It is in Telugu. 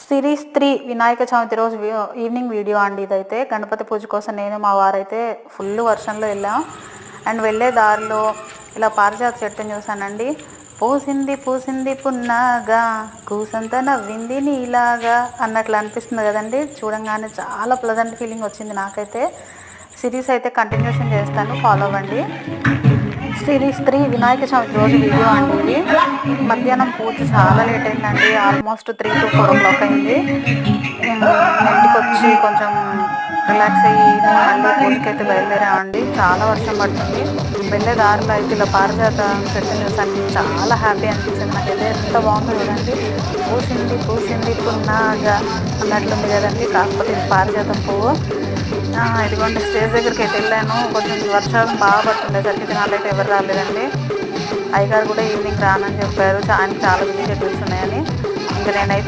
సిరీస్ 3 వినాయక చవితి రోజు ఈవినింగ్ వీడియో అండి ఇదైతే. గణపతి పూజ కోసం నేను మా వారైతే ఫుల్ వర్షంలో వెళ్ళాం. అండ్ వెళ్ళే దారిలో ఇలా పారిజాత చెట్టుని చూసానండి. పూసింది పూసింది పున్నాగా కూసంత నవ్వింది నీలాగా అన్నట్లు అనిపిస్తుంది కదండి. చూడంగానే చాలా ప్లెజెంట్ ఫీలింగ్ వచ్చింది నాకైతే. సిరీస్ అయితే కంటిన్యూషన్ చేస్తాను, ఫాలో అవ్వండి. సిరీస్ 3 వినాయక చవితి రోజు వీడియో అండి ఇది. మధ్యాహ్నం పూజ చాలా లేట్ అయిందండి, ఆల్మోస్ట్ 3 to 4 o'clock అయింది. ఇంటికి వచ్చి కొంచెం రిలాక్స్ అయ్యి మళ్ళీ పూజకైతే బయలుదేరామండి. చాలా వర్షం పడుతుంది. వెళ్ళే దారిలో అయితే ఇలా పారిజాత చెట్టు చూసాను, చాలా హ్యాపీ అనిపించింది నాకైతే. ఎంత బాగుందో కదండి. పూసింది పూసింది పున్నాగా అన్నట్లుంది కదండి. కాకపోతే ఇది పారిజాతం పువ్వు. ఇదిగోండి స్టేజ్ దగ్గరికి అయితే వెళ్ళాను. కొంచెం వర్షాలు బాగా పడుతుండేసరికి జనాలు అయితే ఎవరు రాలేదండి. అయ్యగారు కూడా ఈవినింగ్ రానని చెప్పారు, ఆయన చాలా బిజీ షెడ్యూల్స్ ఉన్నాయని. ఇంకా నేనైతే